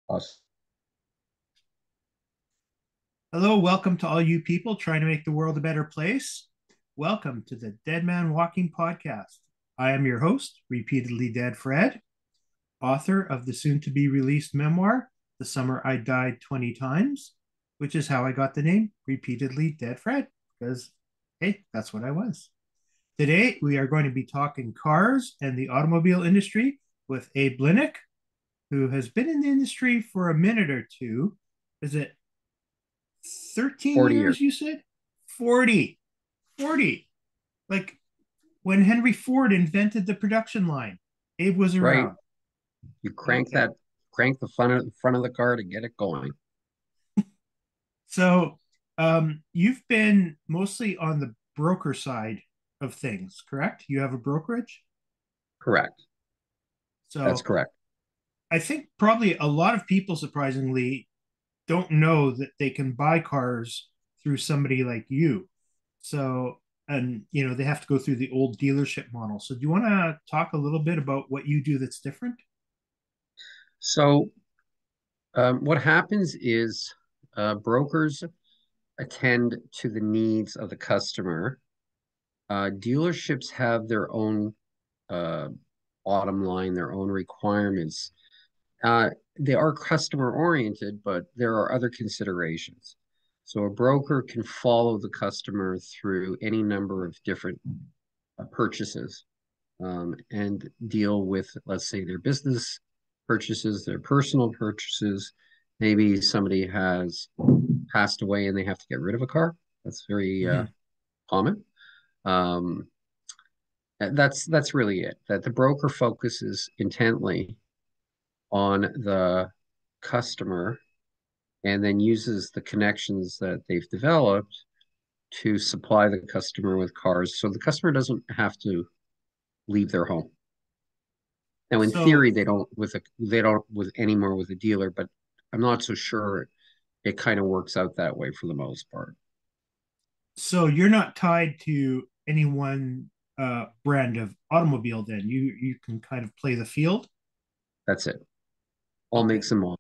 Us. Hello, welcome to all you people trying to make the world a better place. Welcome to the Dead Man Walking podcast. I am your host, Repeatedly Dead Fred, author of the soon to be released memoir, The Summer I Died 20 Times, which is how I got the name Repeatedly Dead Fred, because, hey, that's what I was. Today, we are going to be talking cars and the automobile industry with Abe Linnick, who has been in the industry for a minute or two. Is it 13 40 years, years, you said? 40. 40. Like when Henry Ford invented the production line, Abe was right? around. You crank Okay. crank the front of the car to get it going. So you've been mostly on the broker side of things, correct? You have a brokerage. Correct. That's So correct. I think probably a lot of people, surprisingly, don't know that they can buy cars through somebody like you. So, and they have to go through the old dealership model. So, do you want to talk a little bit about what you do that's different? So, what happens is brokers attend to the needs of the customer. Dealerships have their own uh, bottom line, their own requirements. Uh, they are customer oriented, but there are other considerations. So, a broker can follow the customer through any number of different purchases and deal with, let's say, their business purchases, their personal purchases. Maybe somebody has passed away and they have to get rid of a car. That's very Mm-hmm. common. Um, that's really it. That the broker focuses intently on the customer and then uses the connections that they've developed to supply the customer with cars, so the customer doesn't have to leave their home. Now, in So, theory, they don't with anymore with a dealer, but I'm not so sure it kind of works out that way for the most part. so you're not tied to any one brand of automobile. Then you can kind of play the field. That's it. All Okay, makes them all.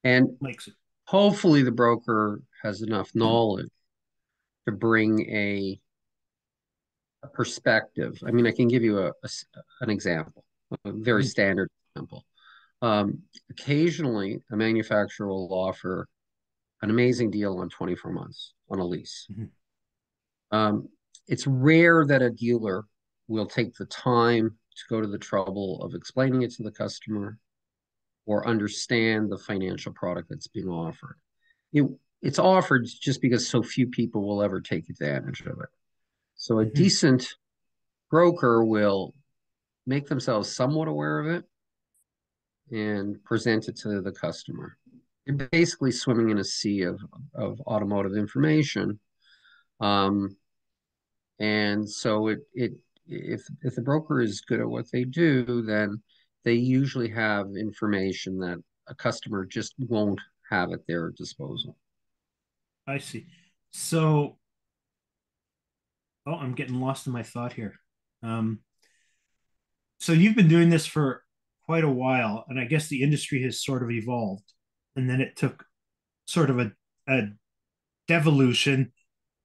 And makes it. hopefully the broker has enough knowledge to bring a perspective. I mean, I can give you an example, a very Mhm. standard example. Occasionally, a manufacturer will offer an amazing deal on 24 months on a lease. Mhm. Um, it's rare that a dealer will take the time to go to the trouble of explaining it to the customer or understand the financial product that's being offered. It, it's offered just because so few people will ever take advantage of it. So a Mhm. decent broker will make themselves somewhat aware of it and present it to the customer. You're basically swimming in a sea of automotive information. Um, And so if the broker is good at what they do, then they usually have information that a customer just won't have at their disposal. I see. So, oh, I'm getting lost in my thought here. Um, so you've been doing this for quite a while, and I guess the industry has sort of evolved, and then it took sort of a devolution,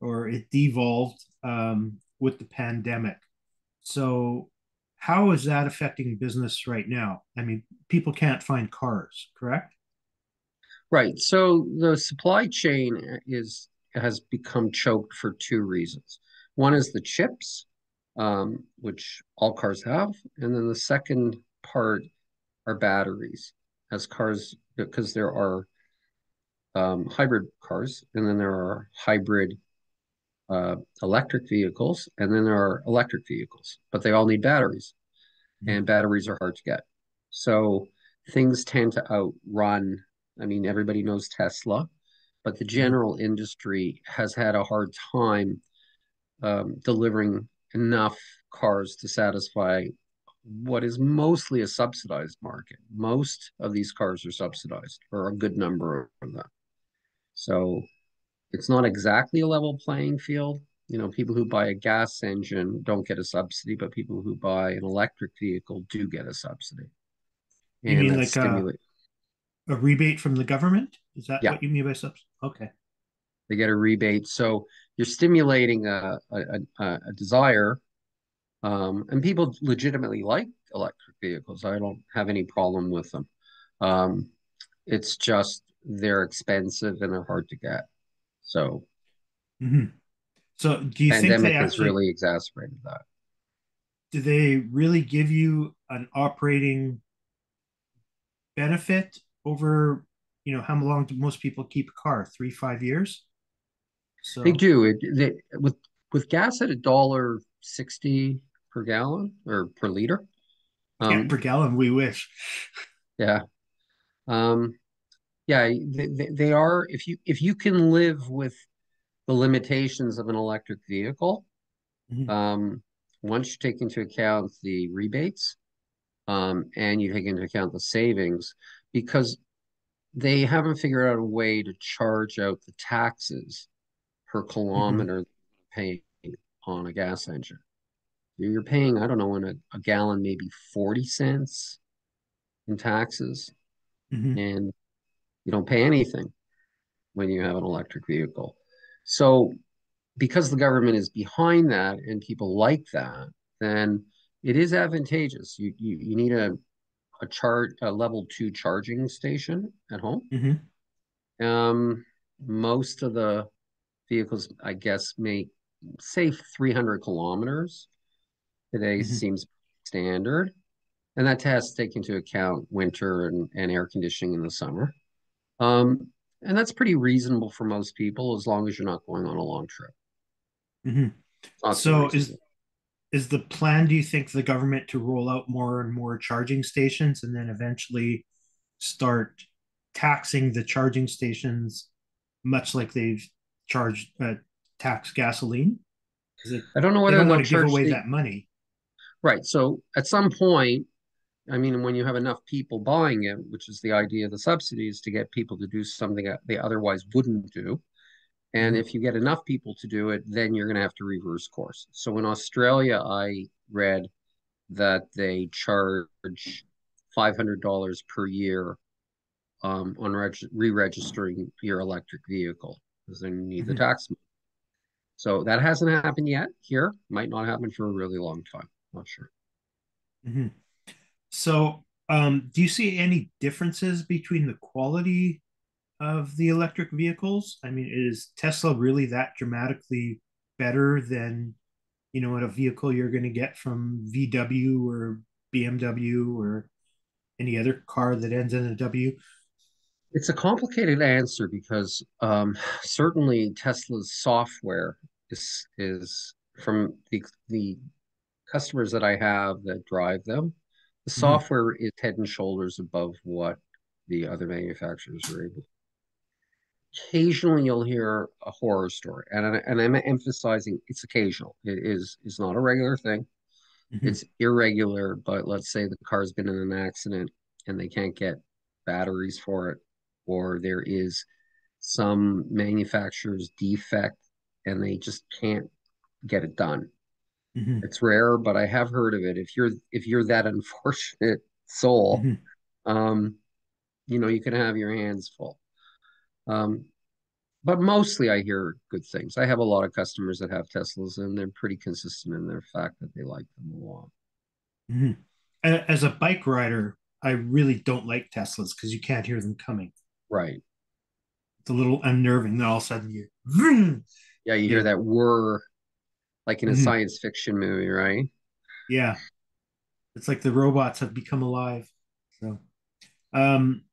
or it devolved with the pandemic. So, how is that affecting business right now? I mean, people can't find cars, correct? Right. So the supply chain is has become choked for two reasons. One is the chips, which all cars have, and then the second part are batteries, as cars because there are hybrid cars, and then there are hybrid electric vehicles, and then there are electric vehicles, but they all need batteries, Mhm. and batteries are hard to get. So things tend to outrun. I mean, everybody knows Tesla, but the Mhm. general industry has had a hard time delivering enough cars to satisfy what is mostly a subsidized market. Most of these cars are subsidized, or a good number of them. So it's not exactly a level playing field. People who buy a gas engine don't get a subsidy, but people who buy an electric vehicle do get a subsidy. You And mean that like stimulates. A rebate from the government? Is that Yeah, what you mean by subs? Okay. they get a rebate. So you're stimulating a desire, and people legitimately like electric vehicles. I don't have any problem with them. Um, it's just they're expensive and they're hard to get. So Hmm. So do you think they pandemic has actually really exacerbated that. do they really give you an operating benefit over, how long do most people keep a car? 3, 5 years? They So do with gas at $1.60 per gallon or per liter. yeah, per Um, gallon, we wish. yeah, um, yeah, they are. If you can live with the limitations of an electric vehicle, Hmm. um, once you take into account the rebates, and you take into account the savings, because they haven't figured out a way to charge out the taxes per Hmm. kilometer paying on a gas engine. You're paying, I don't know, in a gallon, maybe 40 cents in taxes, Hmm. and you don't pay anything when you have an electric vehicle. So, because the government is behind that and people like that, then it is advantageous. You need a level two charging station at home. Hmm. Um, Most of the vehicles, I guess, make say 300 kilometers. Today Hmm. seems standard. And that has to take into account winter and air conditioning in the summer. Um, and that's pretty reasonable for most people as long as you're not going on a long trip. Hmm. It's not so So is reasonable. is the plan, do you think, the government to roll out more and more charging stations and then eventually start taxing the charging stations much like they've charged tax gasoline? Because I don't know they whether don't want they'll to give charge away the that money. right. So at some point, I mean, when you have enough people buying it, which is the idea of the subsidies to get people to do something that they otherwise wouldn't do. And Hmm. if you get enough people to do it, then you're going to have to reverse course. So in Australia, I read that they charge $500 per year on re-registering your electric vehicle because then you need the Hmm. tax money. So that hasn't happened yet here. Might not happen for a really long time. Not sure. Hmm. So, do you see any differences between the quality of the electric vehicles? I mean, is Tesla really that dramatically better than, what a vehicle you're going to get from VW or BMW or any other car that ends in a W? It's a complicated answer because certainly Tesla's software is from the customers that I have that drive them, the Hmm. software is head and shoulders above what the other manufacturers are able. Occasionally, you'll hear a horror story, and I'm emphasizing it's occasional. It is not a regular thing. Hmm. It's irregular, but let's say the car's been in an accident and they can't get batteries for it, or there is some manufacturer's defect and they just can't get it done. Hmm. It's rare, but I have heard of it. If you're that unfortunate soul, Hmm. um, you can have your hands full. Um, but mostly I hear good things. I have a lot of customers that have Teslas and they're pretty consistent in their fact that they like them a lot. Hmm. As a bike rider, I really don't like Teslas because you can't hear them coming. Right. It's a little unnerving. Then all of a sudden you, vroom, Yeah, you you hear know, that whir like in a mhm. science fiction movie, right? Yeah, it's like the robots have become alive. So, um,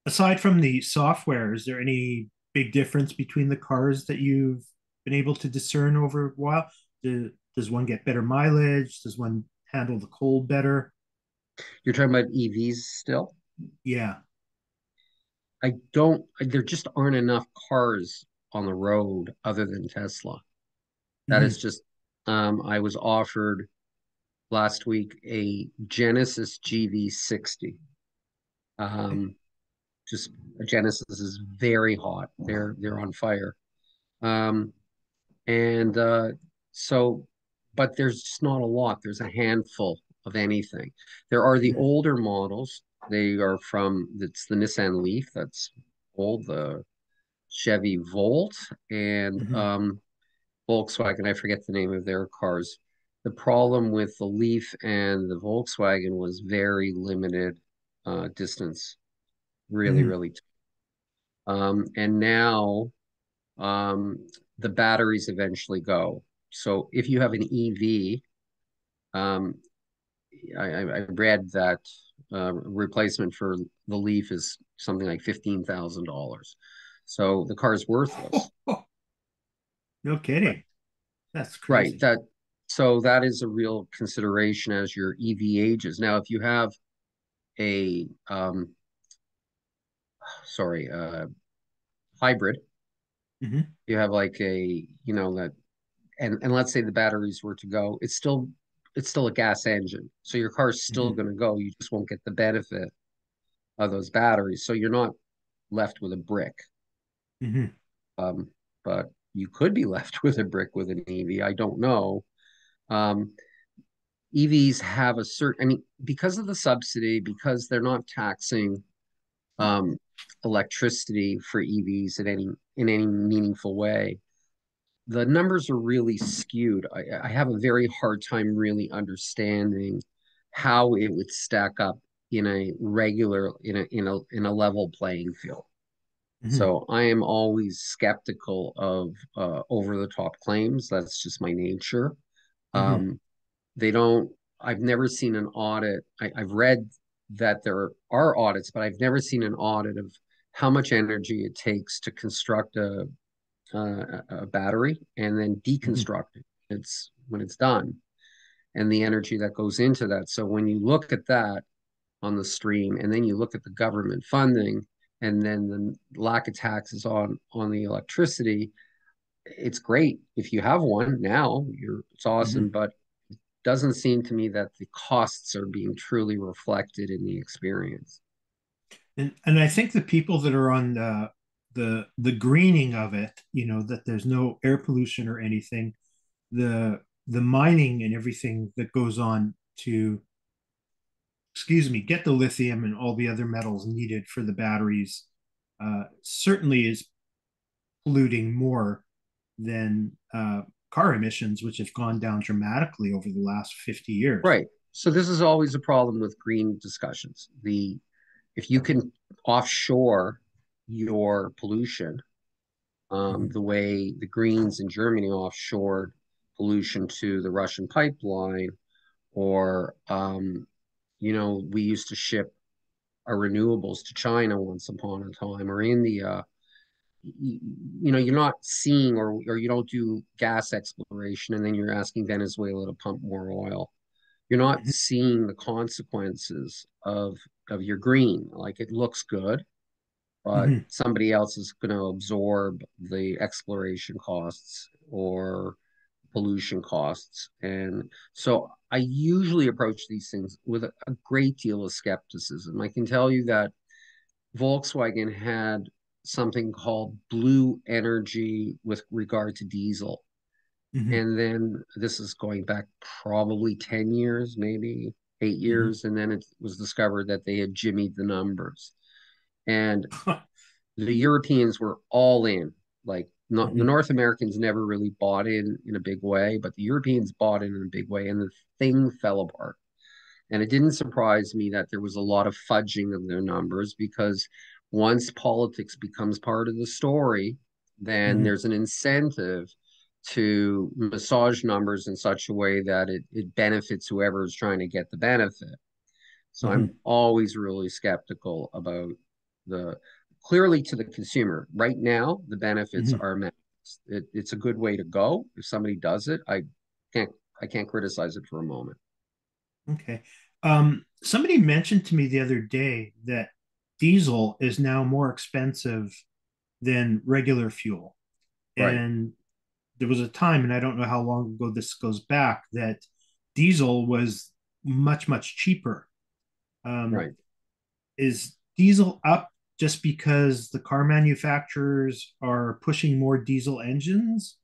aside from the software, is there any big difference between the cars that you've been able to discern over a while? Does one get better mileage? Does one handle the cold better? You're talking about EVs still? Yeah. There just aren't enough cars on the road other than Tesla. That is Hmm. just, I was offered last week a Genesis GV60. Um, just Genesis is very hot. They're on fire. Um, and so, but there's just not a lot. There's a handful of anything. There are the older models. They are from, it's the Nissan Leaf that's old, the Chevy Volt, and Hmm. Volkswagen. I forget the name of their cars. The problem with the Leaf and the Volkswagen was very limited distance, really, Hmm. really. And now um, the batteries eventually go. So if you have an EV, um, I read that replacement for the Leaf is something like $15,000. So the car is worthless. No Right. kidding. That's Right. crazy. That is a real consideration as your EV ages. Now, if you have a sorry, hybrid, Hmm. you have like a, that, and let's say the batteries were to go, it's still a gas engine. So your car's still Hmm. going to go. You just won't get the benefit of those batteries. So you're not left with a brick. Hmm. Um, but you could be left with a brick with an EV. I don't know. Um, EVs have a certain, I mean, because of the subsidy, because they're not taxing um, electricity for EVs in any meaningful way, the numbers are really skewed. I have a very hard time really understanding how it would stack up in a regular in a level playing field. Hmm. So I am always skeptical of over the top claims. That's just my nature. Hmm. Um, they don't, I've never seen an audit. I've read that there are audits, but I've never seen an audit of how much energy it takes to construct a battery and then Hmm. deconstruct it. It's when it's done and the energy that goes into that. So when you look at that on the stream and then you look at the government funding and then the lack of taxes on the electricity, it's great if you have one now. It's awesome, Hmm. but doesn't seem to me that the costs are being truly reflected in the experience. And I think the people that are on the greening of it, that there's no air pollution or anything, the mining and everything that goes on to, excuse me, get the lithium and all the other metals needed for the batteries, certainly is polluting more than car emissions, which have gone down dramatically over the last 50 years. Right. So this is always a problem with green discussions. The If you can offshore your pollution, Mhm. the way the Greens in Germany offshored pollution to the Russian pipeline, or we used to ship our renewables to China once upon a time, or India. You're not seeing, or you don't do gas exploration, and then you're asking Venezuela to pump more oil. You're not Mhm. seeing the consequences of your green. Like it looks good, but Mhm. somebody else is going to absorb the exploration costs or pollution costs. And so I usually approach these things with a great deal of skepticism. I can tell you that Volkswagen had something called blue energy with regard to diesel. Mhm. And then this is going back probably 10 years, maybe 8 Mhm. years. And then it was discovered that they had jimmied the numbers. And the Europeans were all in. Like not, the Mhm. North Americans never really bought in a big way, but the Europeans bought in a big way, and the thing fell apart. And it didn't surprise me that there was a lot of fudging of their numbers because once politics becomes part of the story, then Mhm. there's an incentive to massage numbers in such a way that it benefits whoever is trying to get the benefit. So I'm Mhm. always really skeptical about the clearly to the consumer. Right now, the benefits Mhm. are met. It's a good way to go. If somebody does it, can't I can't criticize it for a moment. Okay. Somebody mentioned to me the other day that diesel is now more expensive than regular fuel. Right, And there was a time, and I don't know how long ago this goes back, that diesel was much, much cheaper. Um, right. is diesel up just because the car manufacturers are pushing more diesel engines?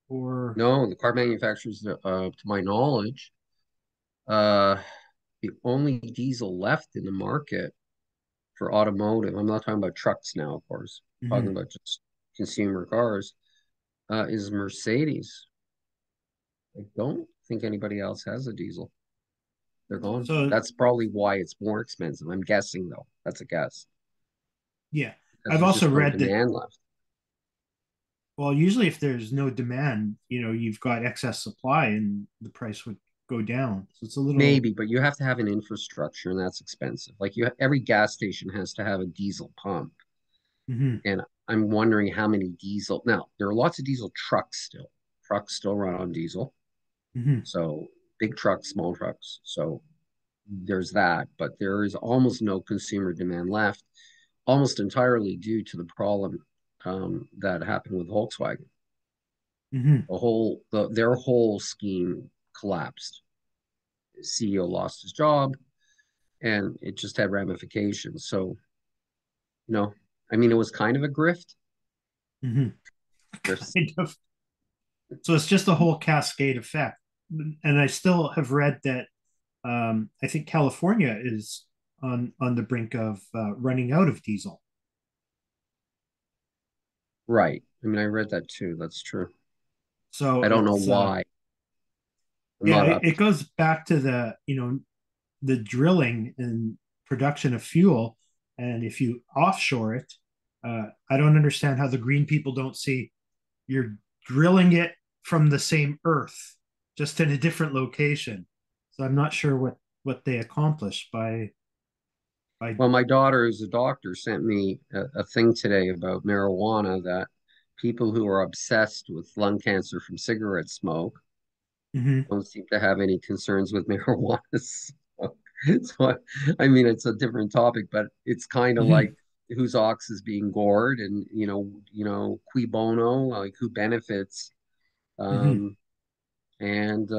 Or, No, the car manufacturers, to my knowledge, uh, the only diesel left in the market. for automotive, I'm not talking about trucks now, of course, I'm Hmm. talking about just consumer cars, is Mercedes. I don't think anybody else has a diesel. They're gone. So That's probably why it's more expensive. I'm guessing though. That's a guess yeah, because I've there's also just no read that. demand left. Well, usually if there's no demand, you've got excess supply and the price would go down. So it's a little. Maybe, but you have to have an infrastructure and that's expensive. Like every gas station has to have a diesel pump. Hmm. And I'm wondering how many diesel. Now, there are lots of diesel trucks still. Trucks still run on diesel. Hmm. So big trucks, small trucks. So there's that, but there is almost no consumer demand left, almost entirely due to the problem that happened with Volkswagen. Hmm. Their whole scheme collapsed. The CEO lost his job, and it just had ramifications. So, you know, I mean, it was kind of a grift. Hmm. Grifts, Kind of. So it's just a whole cascade effect. And I still have read that I think California is on the brink of running out of diesel. right? I mean, I read that too. That's true. So I don't know it's why. I'm yeah, not it, up. it goes back to the drilling and production of fuel. And if you offshore it, I don't understand how the green people don't see you're drilling it from the same earth, just in a different location. So I'm not sure what they accomplished by. Well, my daughter, who's a doctor, sent me a thing today about marijuana that people who are obsessed with lung cancer from cigarette smoke Mhm, don't seem to have any concerns with marijuana. So, I mean, it's a different topic, but it's kind of like mhm, whose ox is being gored, and cui bono, like who benefits. mhm, Um, and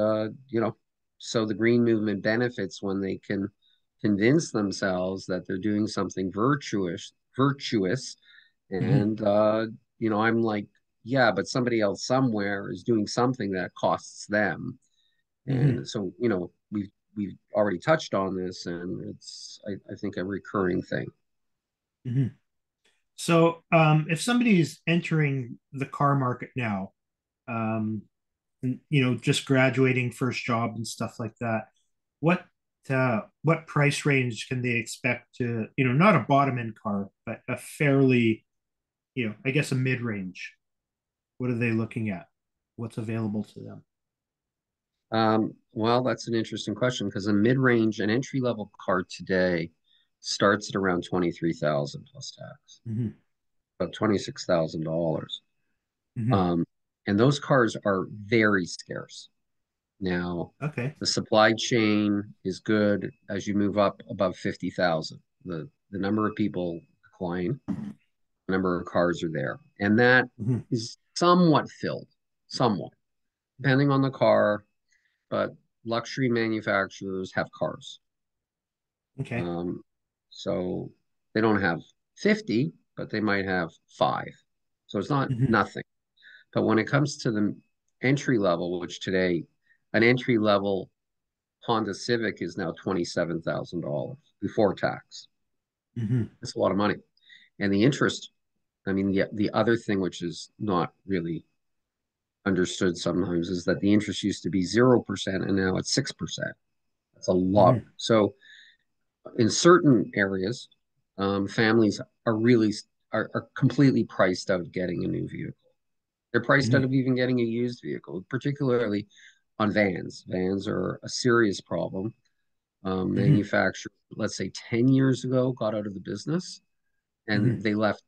so the green movement benefits when they can convince themselves that they're doing something virtuous, mhm, and I'm like, yeah, but somebody else somewhere is doing something that costs them. mhm, And so, we've already touched on this, and it's I think a recurring thing. mhm. So, if somebody's entering the car market now, um, and just graduating first job and stuff like that, what price range can they expect to, not a bottom end car, but a fairly, I guess a mid range? What are they looking at? What's available to them? Well, that's an interesting question because a mid-range, an entry-level car today starts at around 23,000 plus tax, Hmm. about $26,000. Hmm. Um, and those cars are very scarce. Now, Okay. the supply chain is good as you move up above 50,000. The number of people decline, the number of cars are there. And that Hmm. is somewhat filled, somewhat, depending on the car, but luxury manufacturers have cars. Okay. Um, so they don't have 50, but they might have five. So it's not Hmm. nothing. But when it comes to the entry level, which today an entry level Honda Civic is now $27,000 before tax. Hmm. That's a lot of money. And the interest, I mean, the other thing which is not really understood sometimes is that the interest used to be 0% and now it's 6%. That's a lot. Hmm. So in certain areas, families are really are completely priced out of getting a new vehicle. They're priced out Hmm. of even getting a used vehicle, particularly on vans. Vans are a serious problem. Hmm. Manufacturer, let's say 10 years ago, got out of the business Hmm. and they left,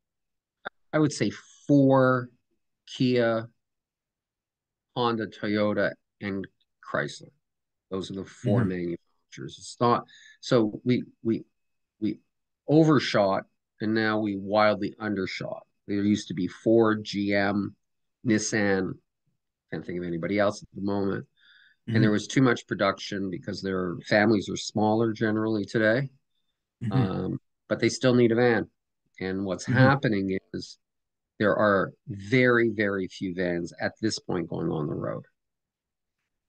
I would say, four: Kia, Honda, Toyota, and Chrysler. Those are the four Hmm. manufacturers. It's not so we overshot and now we wildly undershot. There used to be Ford, GM, Nissan. Can't think of anybody else at the moment. And there Hmm. was too much production because their families are smaller generally today. Hmm. Um, but they still need a van. And what's Hmm. happening is there are very, very few vans at this point going on the road.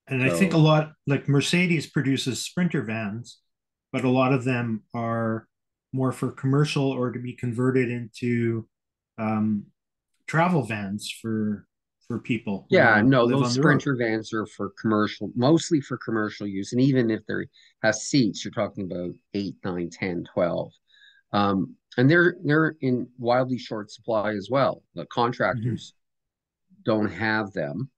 And I think a So lot like Mercedes produces Sprinter vans, but a lot of them are. more for commercial or to be converted into um, travel vans for people who want Yeah, to no, live those on the road. Sprinter vans are for commercial, mostly for commercial use. And even if they're has seats, you're talking about 8, 9, 10, 12. And they're in wildly short supply as well. The Mm-hmm. contractors don't have them.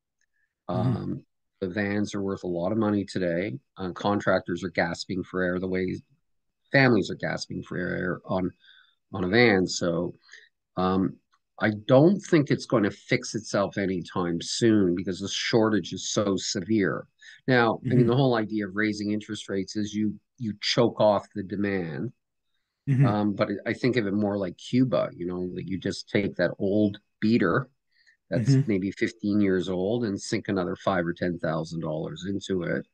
Mm-hmm. Um, the vans are worth a lot of money today. Contractors are gasping for air the way families are gasping for air on a van. So um, I don't think it's going to fix itself anytime soon because the shortage is so severe. Now, I mean, Mm-hmm. the whole idea of raising interest rates is you choke off the demand. Mm-hmm. But I think of it more like Cuba, that you just take that old beater that's Mm-hmm. maybe 15 years old and sink another five or $10,000 into it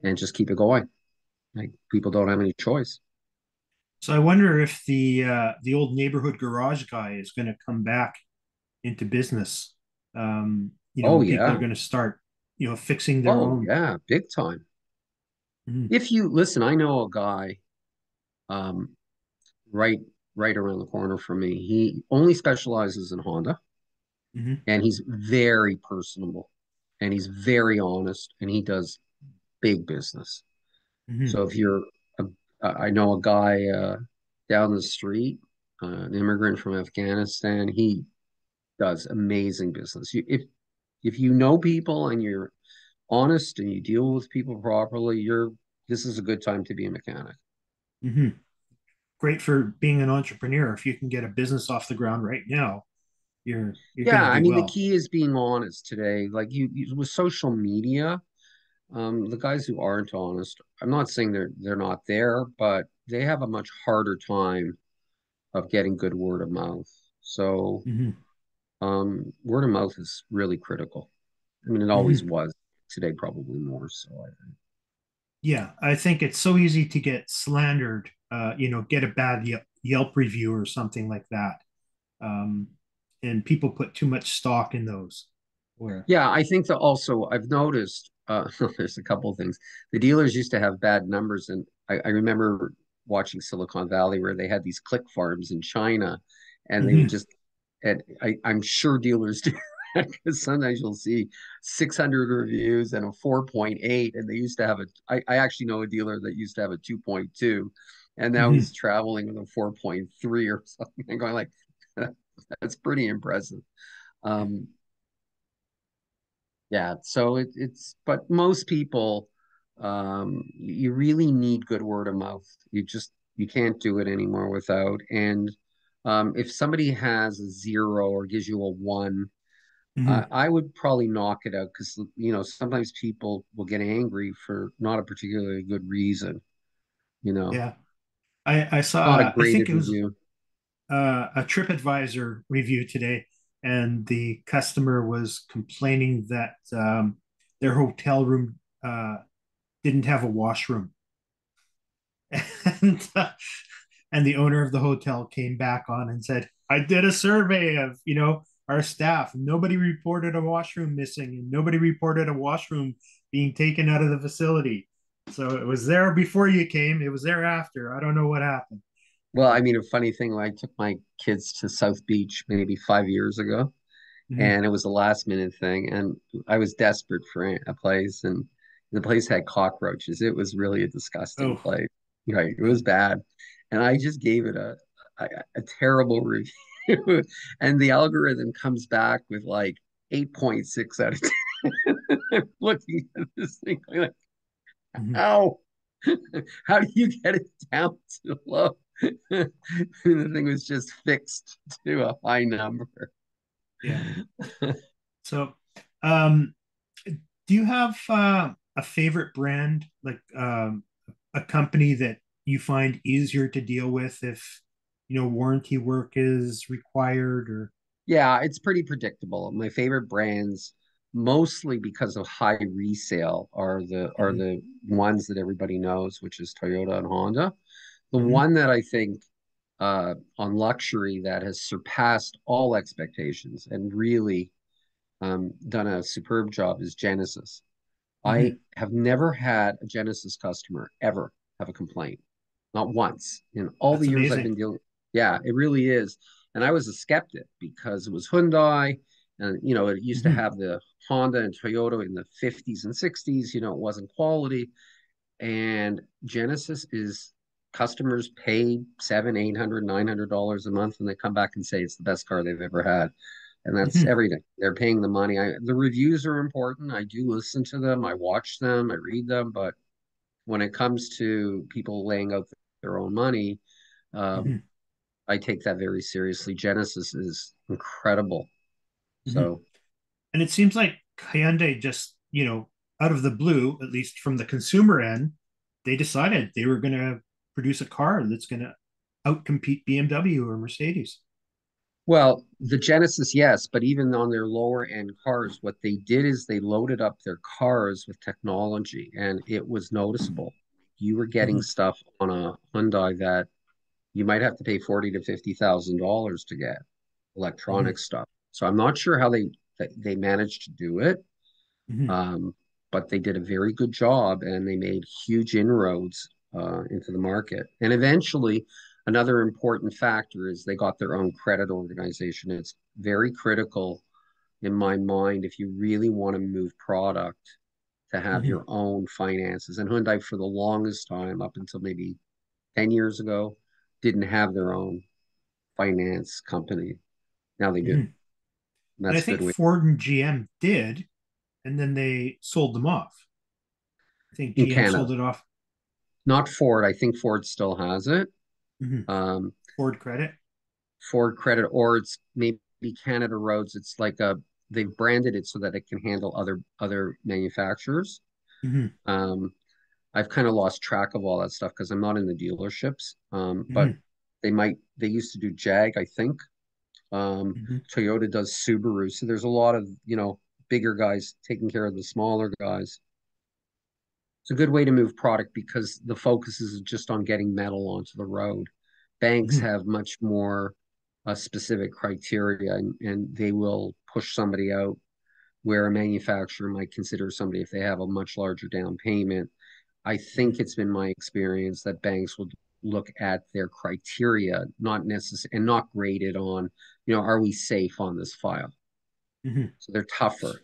and just keep it going. Like people don't have any choice. So I wonder if the old neighborhood garage guy is going to come back into business. Oh And people are yeah. going to start, fixing their Oh own. yeah, big time. Mm-hmm. If you listen, I know a guy um, right right around the corner from me. He only specializes in Honda, Mm-hmm. and he's very personable, and he's very honest, and he does big business. Mm-hmm. So if you're, a, I know a guy down the street, an immigrant from Afghanistan. He does amazing business. If you know people and you're honest and you deal with people properly, this is a good time to be a mechanic. Mm-hmm. Great for being an entrepreneur. If you can get a business off the ground right now, you're going Yeah, to I do mean the well. key is being honest today. Like with social media, the guys who aren't honest, I'm not saying they're not there, but they have a much harder time of getting good word of mouth. So Mm-hmm. word of mouth is really critical. I mean, it always Mm-hmm. was. Today, probably more so, I think. Yeah, I think it's so easy to get slandered. Get a bad Yelp review or something like that, um, and people put too much stock in those. Where Yeah, I think that also I've noticed there's a couple of things. The dealers used to have bad numbers, and I remember watching Silicon Valley where they had these click farms in China, and they would Mm-hmm. just, and I'm sure dealers do that because sometimes you'll see 600 reviews and a 4.8, and they used to have I actually know a dealer that used to have a 2.2, and now Mm-hmm. he's traveling with a 4.3 or something. I'm going like, that's pretty impressive. Um, yeah, so but most people, you really need good word of mouth. You can't do it anymore without. And if somebody has a zero or gives you a one, Mm-hmm. I would probably knock it out because sometimes people will get angry for not a particularly good reason. You know, Yeah, I not a saw. I think graded it was review. a TripAdvisor review today, and the customer was complaining that their hotel room didn't have a washroom, and and the owner of the hotel came back on and said, "I did a survey of our staff. Nobody reported a washroom missing, and nobody reported a washroom being taken out of the facility. So it was there before you came. It was there after. I don't know what happened." Well, I So, mean, a funny thing, I took my kids to South Beach maybe 5 years ago, mhm. and it was a last minute thing, and I was desperate for a place, and the place had cockroaches. It was really a disgusting Oh, place. Right, it yeah. was bad, and I just gave it a terrible review, and the algorithm comes back with like 8.6 out of 10. I'm looking at this thing like, Mhm. how how do you get it down to low? The thing was just fixed to a high number. Yeah. So, um, do you have a favorite brand, like a company that you find easier to deal with if warranty work is required, or Yeah, it's pretty predictable. My favorite brands, mostly because of high resale, are Mhm. the ones that everybody knows, which is Toyota and Honda. The Mhm. one that I think on luxury that has surpassed all expectations and really done a superb job is Genesis. I Mhm. have never had a Genesis customer ever have a complaint. not once in all That's the years I've amazing. been dealing. Yeah, it really is. And I was a skeptic because it was Hyundai, and it used to Hmm. have the Honda and Toyota in the 50s and 60s. It wasn't quality. And Genesis is customers pay seven, 800, $900 a month, and they come back and say it's the best car they've ever had. And that's Hmm. everything. They're paying the money. The reviews are important. I do listen to them. I watch them. I read them. But when it comes to people laying out their own money, um, Hmm. I take that very seriously. Genesis is incredible. Hmm. So, And it seems like Hyundai just, out of the blue, at least from the consumer end, they decided they were going to produce a car that's going to outcompete BMW or Mercedes. well, the Genesis, yes, but even on their lower end cars, what they did is they loaded up their cars with technology, and it was noticeable. You were getting Hmm. stuff on a Hyundai that you might have to pay 40 to $50,000 to get Hmm. electronic stuff. So I'm not sure how they managed to do it. Hmm. Um, but they did a very good job and they made huge inroads into the market. And eventually, another important factor is they got their own credit organization. It's very critical in my mind if you really want to move product to have Hmm. your own finances. And Hyundai, for the longest time, up until maybe 10 years ago, didn't have their own finance company. Now they do. Hmm. And And I that's a think good way. Ford and GM did, and then they sold them off. I think In GM Canada, sold it off. not Ford. I think Ford still has it. Hmm. Um, Ford Credit. Ford Credit, or it's maybe Canada Roads. It's like they've branded it so that it can handle other manufacturers. Hmm. Um, I've kind of lost track of all that stuff because I'm not in the dealerships. But Hmm. they used to do Jag, I think. Hmm. Toyota does Subaru. So there's a lot of, bigger guys taking care of the smaller guys. It's a good way to move product because the focus is just on getting metal onto the road. Banks Hmm. have much more specific criteria, and they will push somebody out where a manufacturer might consider somebody if they have a much larger down payment. I think it's been my experience that banks will look at their criteria, not necessarily and not grade it on, are we safe on this file? Hmm. So they're tougher.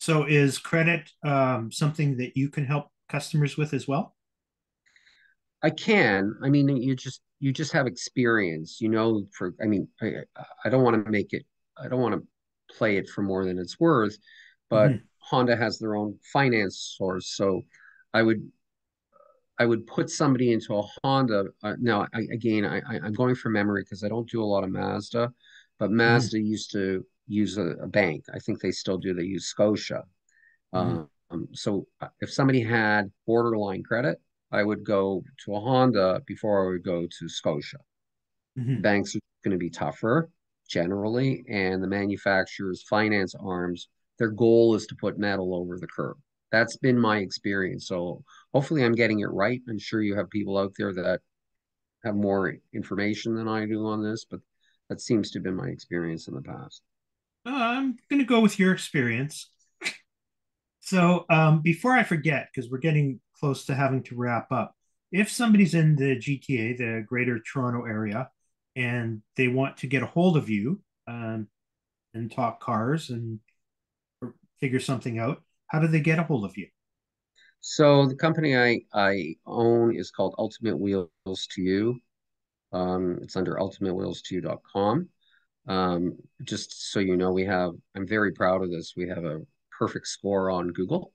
So is credit something that you can help customers with as well? I can. I mean, you just have experience, I don't want to make it. I don't want to play it for more than it's worth, but Hmm. Honda has their own finance source, so I would I would put somebody into a Honda. Now, I'm going from memory because I don't do a lot of Mazda, but Hmm. Mazda used to use a bank. I think they still do. They use Scotia. Hmm. So if somebody had borderline credit, I would go to a Honda before I would go to Scotia. The Hmm. banks are going to be tougher generally, and the manufacturers' finance arms, their goal is to put metal over the curb. That's been my experience. So hopefully I'm getting it right. I'm sure you have people out there that have more information than I do on this, but that seems to have been my experience in the past. I'm going to go with your experience. So before I forget, because we're getting close to having to wrap up, if somebody's in the GTA, the Greater Toronto Area, and they want to get a hold of you and talk cars and figure something out, how do they get a hold of you? So the company I own is called Ultimate Wheels to You. It's under ultimatewheels2you.com. Just so you know, I'm very proud of this. We have a perfect score on Google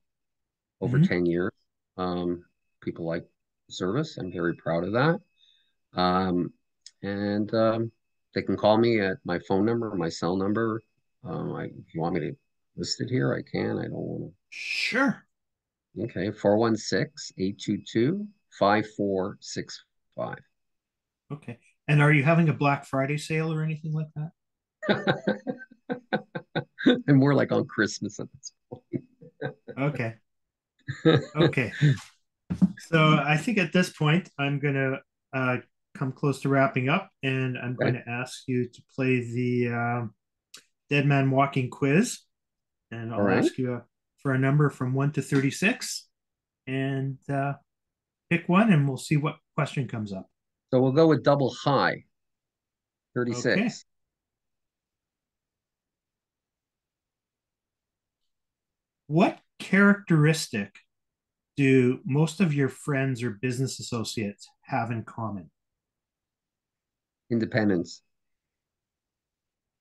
over Hmm. 10 years. Um, People like the service. I'm very proud of that. Um, and they can call me at my phone number, my cell number. If you want me to list it here, I can. I don't want Sure. to. Okay, 416-822-5465. Okay. And are you having a Black Friday sale or anything like that? And more like on Christmas at this Okay. point. Okay. So I think at this point, I'm going to come close to wrapping up, and I'm going Okay. to ask you to play the Dead Man Walking quiz. And All I'll right. ask you for a number from 1 to 36. And Pick one and we'll see what question comes up. So we'll go with double high, Okay. 36. What characteristic do most of your friends or business associates have in common? Independence.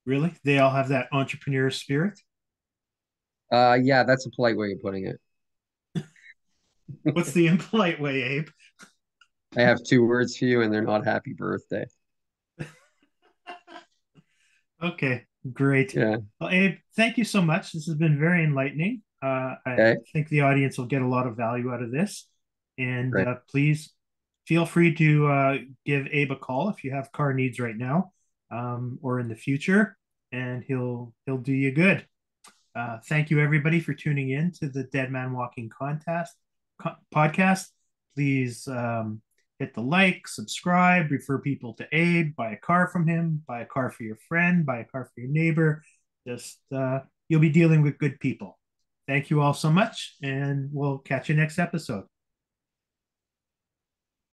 Really? They all have that entrepreneur spirit? Yeah, that's a polite way of putting it. What's the impolite way, Abe? I have two words for you, and they're not happy birthday. Okay, great. Yeah. Well, Abe, thank you so much. This has been very enlightening. I Okay. think the audience will get a lot of value out of this. And Great. please feel free to give Abe a call if you have car needs right now or in the future, and he'll do you good. Thank you, everybody, for tuning in to the Dead Man Walking podcast. Please hit the like, subscribe, refer people to Abe, buy a car from him, buy a car for your friend, buy a car for your neighbor. Just you'll be dealing with good people. Thank you all so much, and we'll catch you next episode.